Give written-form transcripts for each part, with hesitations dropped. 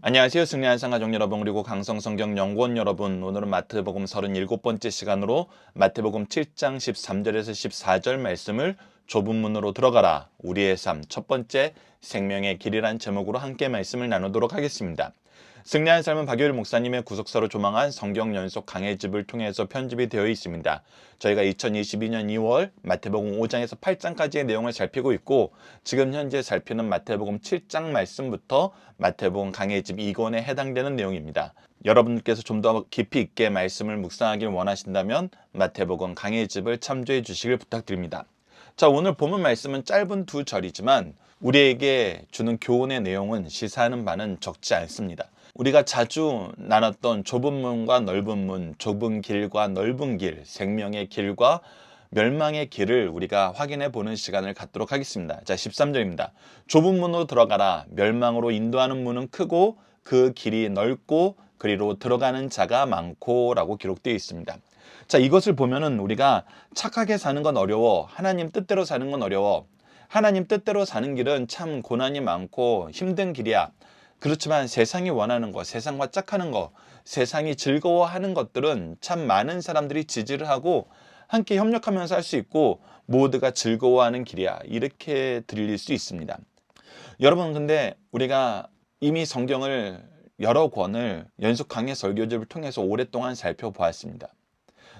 안녕하세요. 승리한 상가족 여러분, 그리고 강성성경연구원 여러분. 오늘은 마태복음 37번째 시간으로 마태복음 7장 13절에서 14절 말씀을 좁은 문으로 들어가라, 우리의 삶 첫 번째 생명의 길이란 제목으로 함께 말씀을 나누도록 하겠습니다. 승리한 삶은 박유일 목사님의 구속사로 조망한 성경 연속 강해집을 통해서 편집이 되어 있습니다. 저희가 2022년 2월 마태복음 5장에서 8장까지의 내용을 살피고 있고, 지금 현재 살피는 마태복음 7장 말씀부터 마태복음 강해집 2권에 해당되는 내용입니다. 여러분께서 좀 더 깊이 있게 말씀을 묵상하길 원하신다면 마태복음 강해집을 참조해 주시길 부탁드립니다. 자, 오늘 본문 말씀은 짧은 두 절이지만 우리에게 주는 교훈의 내용은 시사하는 바는 적지 않습니다. 우리가 자주 나눴던 좁은 문과 넓은 문, 좁은 길과 넓은 길, 생명의 길과 멸망의 길을 우리가 확인해 보는 시간을 갖도록 하겠습니다. 자, 13절입니다. 좁은 문으로 들어가라. 멸망으로 인도하는 문은 크고 그 길이 넓고 그리로 들어가는 자가 많고 라고 기록되어 있습니다. 자, 이것을 보면은 우리가 착하게 사는 건 어려워, 하나님 뜻대로 사는 건 어려워, 하나님 뜻대로 사는 길은 참 고난이 많고 힘든 길이야. 그렇지만 세상이 원하는 것, 세상과 짝하는 것, 세상이 즐거워하는 것들은 참 많은 사람들이 지지를 하고 함께 협력하면서 할 수 있고 모두가 즐거워하는 길이야, 이렇게 들릴 수 있습니다. 여러분, 근데 우리가 이미 성경을 여러 권을 연속 강해 설교집을 통해서 오랫동안 살펴보았습니다.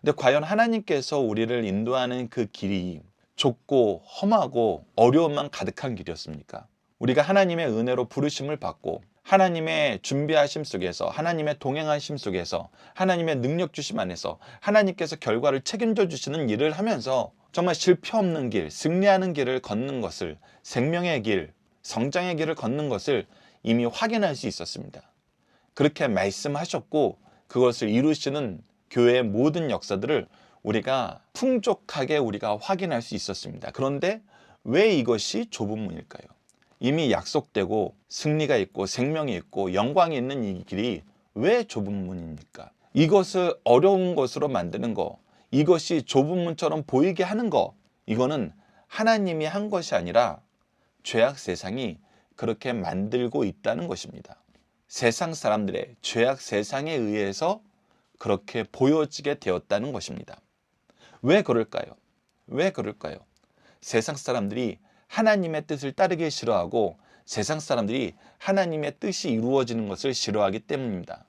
근데 과연 하나님께서 우리를 인도하는 그 길이 좁고 험하고 어려움만 가득한 길이었습니까? 우리가 하나님의 은혜로 부르심을 받고 하나님의 준비하심 속에서, 하나님의 동행하심 속에서, 하나님의 능력 주심 안에서 하나님께서 결과를 책임져 주시는 일을 하면서 정말 실패 없는 길, 승리하는 길을 걷는 것을, 생명의 길, 성장의 길을 걷는 것을 이미 확인할 수 있었습니다. 그렇게 말씀하셨고 그것을 이루시는 교회의 모든 역사들을 우리가 풍족하게 우리가 확인할 수 있었습니다. 그런데 왜 이것이 좁은 문일까요? 이미 약속되고 승리가 있고 생명이 있고 영광이 있는 이 길이 왜 좁은 문입니까? 이것을 어려운 것으로 만드는 거, 이것이 좁은 문처럼 보이게 하는 거, 이거는 하나님이 한 것이 아니라 죄악 세상이 그렇게 만들고 있다는 것입니다. 세상 사람들의 죄악 세상에 의해서 그렇게 보여지게 되었다는 것입니다. 왜 그럴까요? 왜 그럴까요? 세상 사람들이 하나님의 뜻을 따르기 싫어하고 세상 사람들이 하나님의 뜻이 이루어지는 것을 싫어하기 때문입니다.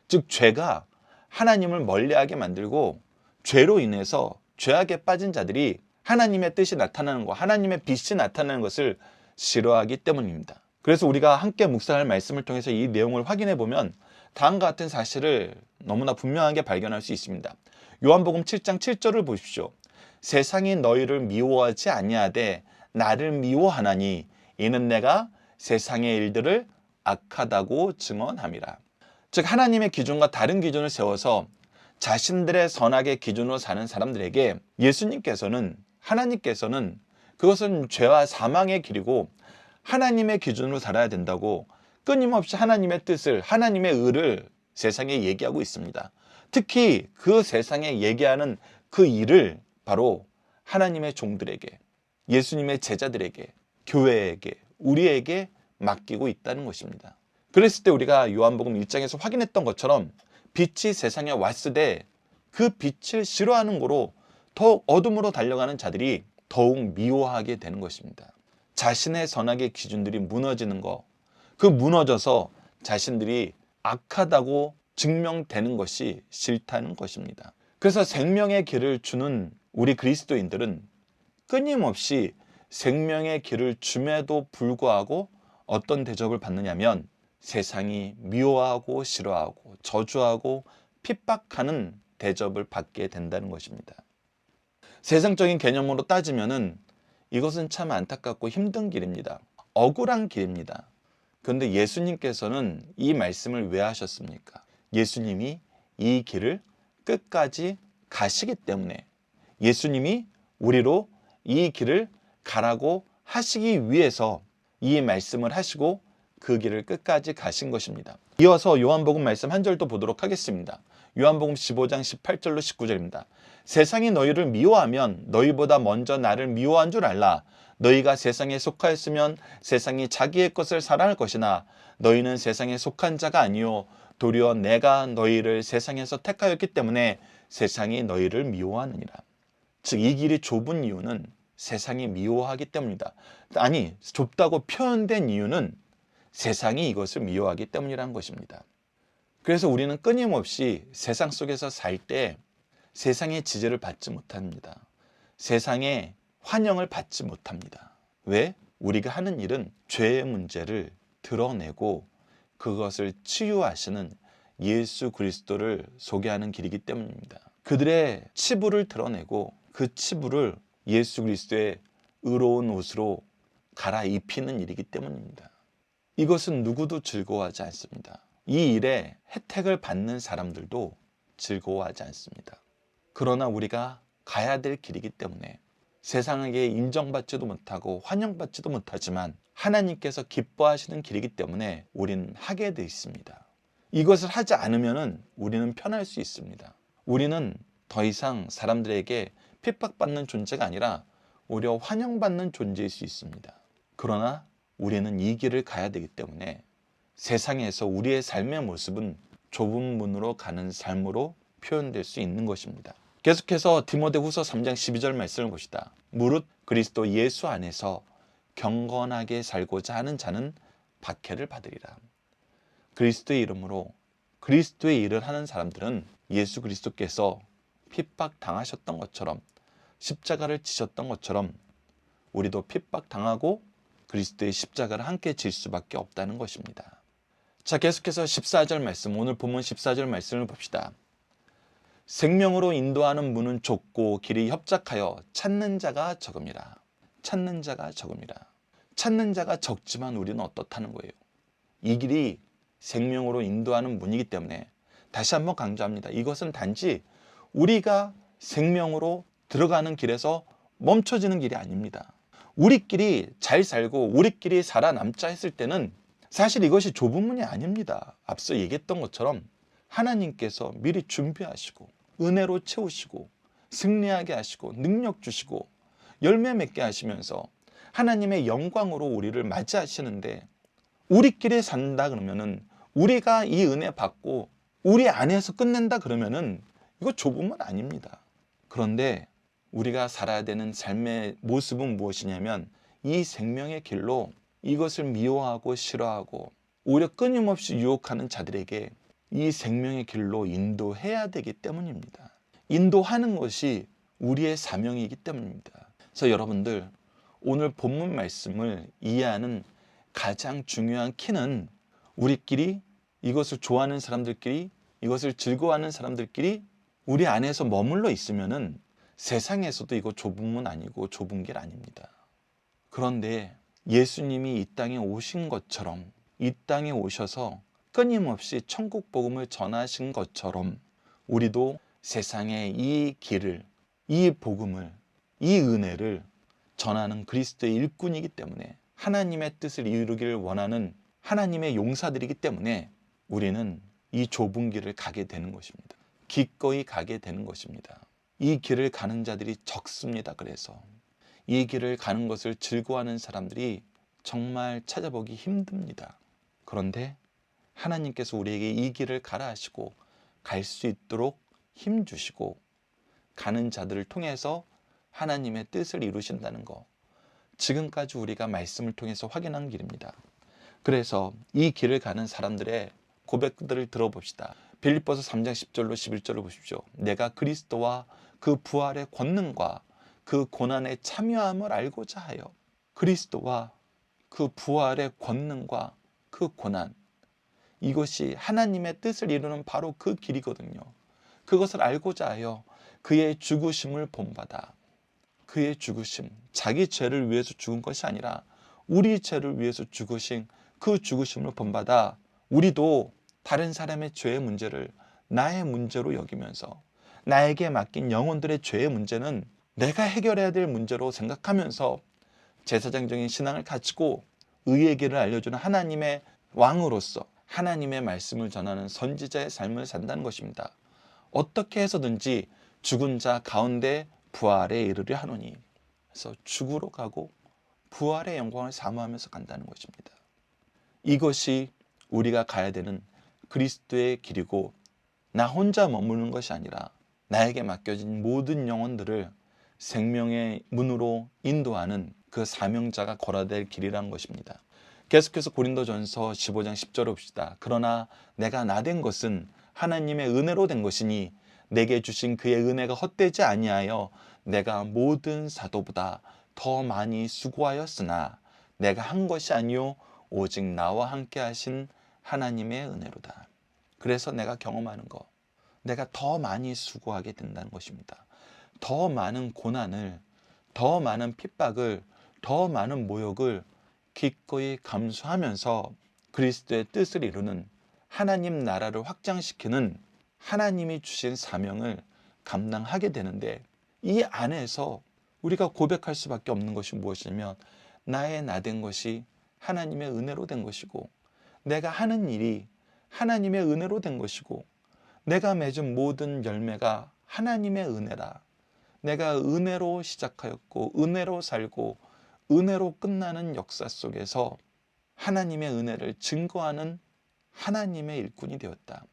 즉, 죄가 하나님을 멀리하게 만들고 죄로 인해서 죄악에 빠진 자들이 하나님의 뜻이 나타나는 것, 하나님의 빛이 나타나는 것을 싫어하기 때문입니다. 그래서 우리가 함께 묵상할 말씀을 통해서 이 내용을 확인해 보면 다음과 같은 사실을 너무나 분명하게 발견할 수 있습니다. 요한복음 7장 7절을 보십시오. 세상이 너희를 미워하지 아니하되 나를 미워하나니 이는 내가 세상의 일들을 악하다고 증언함이라. 즉, 하나님의 기준과 다른 기준을 세워서 자신들의 선악의 기준으로 사는 사람들에게 하나님께서는 그것은 죄와 사망의 길이고 하나님의 기준으로 살아야 된다고 끊임없이 하나님의 뜻을, 하나님의 의를 세상에 얘기하고 있습니다. 특히 그 세상에 얘기하는 그 일을 바로 하나님의 종들에게, 예수님의 제자들에게, 교회에게, 우리에게 맡기고 있다는 것입니다. 그랬을 때 우리가 요한복음 1장에서 확인했던 것처럼 빛이 세상에 왔으되 그 빛을 싫어하는 거로 더욱 어둠으로 달려가는 자들이 더욱 미워하게 되는 것입니다. 자신의 선악의 기준들이 무너지는 거, 그 무너져서 자신들이 악하다고 증명되는 것이 싫다는 것입니다. 그래서 생명의 길을 주는 우리 그리스도인들은 끊임없이 생명의 길을 줌에도 불구하고 어떤 대접을 받느냐면 세상이 미워하고 싫어하고 저주하고 핍박하는 대접을 받게 된다는 것입니다. 세상적인 개념으로 따지면은 이것은 참 안타깝고 힘든 길입니다. 억울한 길입니다. 그런데 예수님께서는 이 말씀을 왜 하셨습니까? 예수님이 이 길을 끝까지 가시기 때문에, 예수님이 우리로 이 길을 가라고 하시기 위해서 이 말씀을 하시고 그 길을 끝까지 가신 것입니다. 이어서 요한복음 말씀 한 절 더 보도록 하겠습니다. 요한복음 15장 18절로 19절입니다. 세상이 너희를 미워하면 너희보다 먼저 나를 미워한 줄 알라. 너희가 세상에 속하였으면 세상이 자기의 것을 사랑할 것이나 너희는 세상에 속한 자가 아니요 도리어 내가 너희를 세상에서 택하였기 때문에 세상이 너희를 미워하느니라. 즉 이 길이 좁은 이유는 세상이 미워하기 때문이다. 아니, 좁다고 표현된 이유는 세상이 이것을 미워하기 때문이라는 것입니다. 그래서 우리는 끊임없이 세상 속에서 살 때 세상의 지지를 받지 못합니다. 세상의 환영을 받지 못합니다. 왜? 우리가 하는 일은 죄의 문제를 드러내고 그것을 치유하시는 예수 그리스도를 소개하는 길이기 때문입니다. 그들의 치부를 드러내고 그 치부를 예수 그리스도의 의로운 옷으로 갈아입히는 일이기 때문입니다. 이것은 누구도 즐거워하지 않습니다. 이 일에 혜택을 받는 사람들도 즐거워하지 않습니다. 그러나 우리가 가야 될 길이기 때문에 세상에게 인정받지도 못하고 환영받지도 못하지만 하나님께서 기뻐하시는 길이기 때문에 우리는 하게 돼 있습니다. 이것을 하지 않으면 우리는 편할 수 있습니다. 우리는 더 이상 사람들에게 핍박받는 존재가 아니라 오히려 환영받는 존재일 수 있습니다. 그러나 우리는 이 길을 가야 되기 때문에 세상에서 우리의 삶의 모습은 좁은 문으로 가는 삶으로 표현될 수 있는 것입니다. 계속해서 디모데후서 3장 12절 말씀을 봅시다. 무릇 그리스도 예수 안에서 경건하게 살고자 하는 자는 박해를 받으리라. 그리스도의 이름으로 그리스도의 일을 하는 사람들은 예수 그리스도께서 핍박당하셨던 것처럼 십자가를 지셨던 것처럼 우리도 핍박당하고 그리스도의 십자가를 함께 질 수밖에 없다는 것입니다. 자, 계속해서 14절 말씀, 오늘 본문 14절 말씀을 봅시다. 생명으로 인도하는 문은 좁고 길이 협착하여 찾는 자가 적음이라. 찾는 자가 적음이라. 찾는 자가 적지만 우리는 어떻다는 거예요? 이 길이 생명으로 인도하는 문이기 때문에 다시 한번 강조합니다. 이것은 단지 우리가 생명으로 들어가는 길에서 멈춰지는 길이 아닙니다. 우리끼리 잘 살고 우리끼리 살아남자 했을 때는 사실 이것이 좁은 문이 아닙니다. 앞서 얘기했던 것처럼 하나님께서 미리 준비하시고 은혜로 채우시고 승리하게 하시고 능력 주시고 열매 맺게 하시면서 하나님의 영광으로 우리를 맞이하시는데 우리끼리 산다 그러면은 우리가 이 은혜 받고 우리 안에서 끝낸다 그러면은 이거 좁은 문 아닙니다. 그런데 우리가 살아야 되는 삶의 모습은 무엇이냐면 이 생명의 길로 이것을 미워하고 싫어하고 오히려 끊임없이 유혹하는 자들에게 이 생명의 길로 인도해야 되기 때문입니다. 인도하는 것이 우리의 사명이기 때문입니다. 그래서 여러분들 오늘 본문 말씀을 이해하는 가장 중요한 키는 우리끼리 이것을 좋아하는 사람들끼리 이것을 즐거워하는 사람들끼리 우리 안에서 머물러 있으면은 세상에서도 이거 좁은 문 아니고 좁은 길 아닙니다. 그런데 예수님이 이 땅에 오신 것처럼 이 땅에 오셔서 끊임없이 천국 복음을 전하신 것처럼 우리도 세상에 이 길을, 이 복음을, 이 은혜를 전하는 그리스도의 일꾼이기 때문에 하나님의 뜻을 이루기를 원하는 하나님의 용사들이기 때문에 우리는 이 좁은 길을 가게 되는 것입니다. 기꺼이 가게 되는 것입니다. 이 길을 가는 자들이 적습니다. 그래서 이 길을 가는 것을 즐거워하는 사람들이 정말 찾아보기 힘듭니다. 그런데 하나님께서 우리에게 이 길을 가라 하시고 갈 수 있도록 힘 주시고 가는 자들을 통해서 하나님의 뜻을 이루신다는 것, 지금까지 우리가 말씀을 통해서 확인한 길입니다. 그래서 이 길을 가는 사람들의 고백들을 들어봅시다. 빌립보서 3장 10절로 11절을 보십시오. 내가 그리스도와 그 부활의 권능과 그 고난의 참여함을 알고자 하여 그리스도와 그 부활의 권능과 그 고난, 이것이 하나님의 뜻을 이루는 바로 그 길이거든요. 그것을 알고자 하여 그의 죽으심을 본받아. 그의 죽으심, 자기 죄를 위해서 죽은 것이 아니라 우리 죄를 위해서 죽으신 그 죽으심을 본받아 우리도 다른 사람의 죄의 문제를 나의 문제로 여기면서 나에게 맡긴 영혼들의 죄의 문제는 내가 해결해야 될 문제로 생각하면서 제사장적인 신앙을 가지고 의의 길을 알려주는 하나님의 왕으로서 하나님의 말씀을 전하는 선지자의 삶을 산다는 것입니다. 어떻게 해서든지 죽은 자 가운데 부활에 이르려 하노니. 그래서 죽으러 가고 부활의 영광을 사모하면서 간다는 것입니다. 이것이 우리가 가야 되는 그리스도의 길이고, 나 혼자 머무는 것이 아니라 나에게 맡겨진 모든 영혼들을 생명의 문으로 인도하는 그 사명자가 걸어야 될 길이라는 것입니다. 계속해서 고린도전서 15장 10절을 봅시다. 그러나 내가 나된 것은 하나님의 은혜로 된 것이니 내게 주신 그의 은혜가 헛되지 아니하여 내가 모든 사도보다 더 많이 수고하였으나 내가 한 것이 아니요 오직 나와 함께 하신 하나님의 은혜로다. 그래서 내가 경험하는 것, 내가 더 많이 수고하게 된다는 것입니다. 더 많은 고난을, 더 많은 핍박을, 더 많은 모욕을 기꺼이 감수하면서 그리스도의 뜻을 이루는, 하나님 나라를 확장시키는 하나님이 주신 사명을 감당하게 되는데, 이 안에서 우리가 고백할 수밖에 없는 것이 무엇이냐면, 나의 나된 것이 하나님의 은혜로 된 것이고, 내가 하는 일이 하나님의 은혜로 된 것이고, 내가 맺은 모든 열매가 하나님의 은혜라. 내가 은혜로 시작하였고 은혜로 살고 은혜로 끝나는 역사 속에서 하나님의 은혜를 증거하는 하나님의 일꾼이 되었다.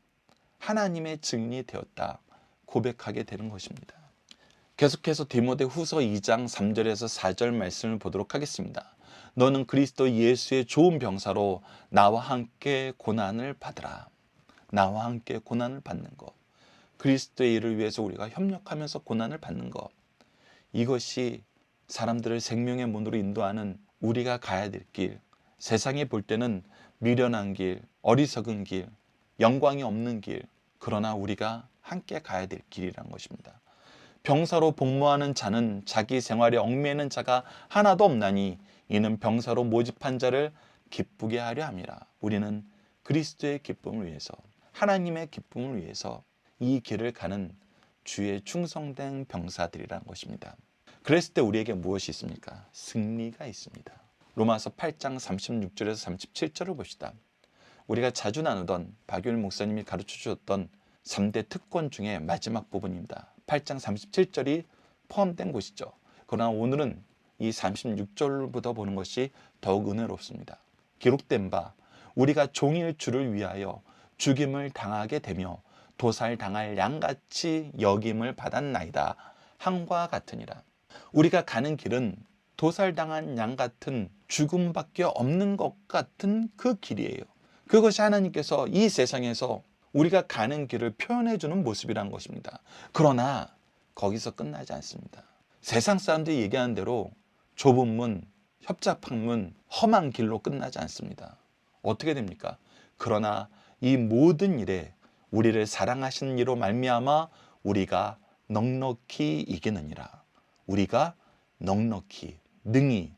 하나님의 증인이 되었다. 고백하게 되는 것입니다. 계속해서 디모데후서 2장 3절에서 4절 말씀을 보도록 하겠습니다. 너는 그리스도 예수의 좋은 병사로 나와 함께 고난을 받으라. 나와 함께 고난을 받는 것. 그리스도의 일을 위해서 우리가 협력하면서 고난을 받는 것. 이것이 사람들을 생명의 문으로 인도하는 우리가 가야 될 길. 세상이 볼 때는 미련한 길, 어리석은 길, 영광이 없는 길. 그러나 우리가 함께 가야 될 길이라는 것입니다. 병사로 복무하는 자는 자기 생활에 얽매이는 자가 하나도 없나니 이는 병사로 모집한 자를 기쁘게 하려 함이라. 우리는 그리스도의 기쁨을 위해서, 하나님의 기쁨을 위해서 이 길을 가는 주의 충성된 병사들이라는 것입니다. 그랬을 때 우리에게 무엇이 있습니까? 승리가 있습니다. 로마서 8장 36절에서 37절을 봅시다. 우리가 자주 나누던 박유일 목사님이 가르쳐 주셨던 3대 특권 중에 마지막 부분입니다. 8장 37절이 포함된 곳이죠. 그러나 오늘은 이 36절부터 보는 것이 더욱 은혜롭습니다. 기록된 바 우리가 종일 주를 위하여 죽임을 당하게 되며 도살당할 양같이 여김을 받았나이다. 함과 같으니라. 우리가 가는 길은 도살당한 양 같은 죽음밖에 없는 것 같은 그 길이에요. 그것이 하나님께서 이 세상에서 우리가 가는 길을 표현해 주는 모습이라는 것입니다. 그러나 거기서 끝나지 않습니다. 세상 사람들이 얘기하는 대로 좁은 문, 협착한 문, 험한 길로 끝나지 않습니다. 어떻게 됩니까? 그러나 이 모든 일에 우리를 사랑하시는 이로 말미암아 우리가 넉넉히 이기느니라. 우리가 넉넉히, 능히,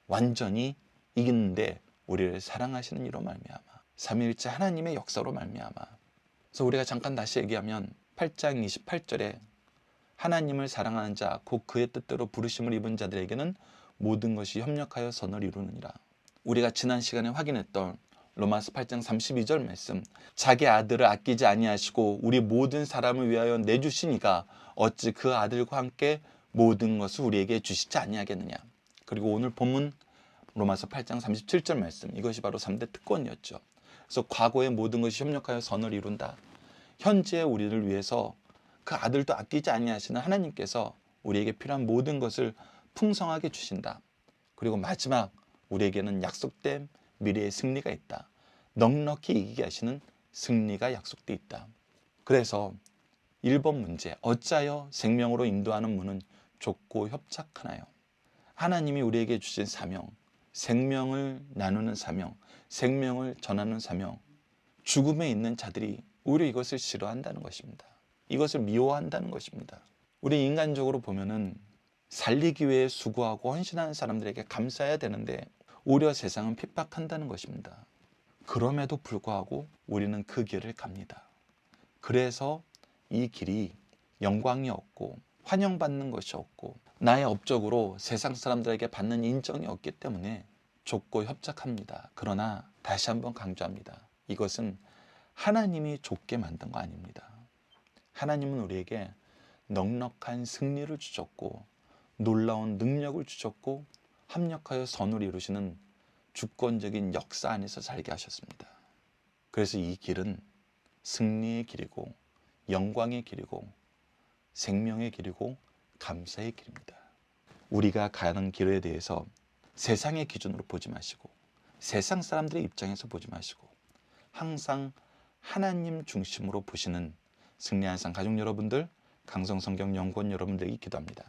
완전히 이기는데 우리를 사랑하시는 이로 말미암아, 삼위일체 하나님의 역사로 말미암아. 그래서 우리가 잠깐 다시 얘기하면 8장 28절에 하나님을 사랑하는 자, 곧 그의 뜻대로 부르심을 입은 자들에게는 모든 것이 협력하여 선을 이루느니라. 우리가 지난 시간에 확인했던 로마서 8장 32절 말씀, 자기 아들을 아끼지 아니하시고 우리 모든 사람을 위하여 내주시니가 어찌 그 아들과 함께 모든 것을 우리에게 주시지 아니하겠느냐. 그리고 오늘 본문 로마서 8장 37절 말씀, 이것이 바로 3대 특권이었죠. 그래서 과거의 모든 것이 협력하여 선을 이룬다. 현재 우리를 위해서 그 아들도 아끼지 아니하시는 하나님께서 우리에게 필요한 모든 것을 풍성하게 주신다. 그리고 마지막 우리에게는 약속된 미래의 승리가 있다. 넉넉히 이기게 하시는 승리가 약속되어 있다. 그래서 1번 문제, 어찌하여 생명으로 인도하는 문은 좁고 협착하나요? 하나님이 우리에게 주신 사명, 생명을 나누는 사명, 생명을 전하는 사명, 죽음에 있는 자들이 오히려 이것을 싫어한다는 것입니다. 이것을 미워한다는 것입니다. 우리 인간적으로 보면은 살리기 위해 수고하고 헌신하는 사람들에게 감사해야 되는데 오히려 세상은 핍박한다는 것입니다. 그럼에도 불구하고 우리는 그 길을 갑니다. 그래서 이 길이 영광이 없고 환영받는 것이 없고 나의 업적으로 세상 사람들에게 받는 인정이 없기 때문에 좁고 협착합니다. 그러나 다시 한번 강조합니다. 이것은 하나님이 좁게 만든 거 아닙니다. 하나님은 우리에게 넉넉한 승리를 주셨고 놀라운 능력을 주셨고 합력하여 선을 이루시는 주권적인 역사 안에서 살게 하셨습니다. 그래서 이 길은 승리의 길이고 영광의 길이고 생명의 길이고 감사의 길입니다. 우리가 가는 길에 대해서 세상의 기준으로 보지 마시고 세상 사람들의 입장에서 보지 마시고 항상 하나님 중심으로 보시는 승리한 상 가족 여러분들, 강성성경연구원 여러분들에게 기도합니다.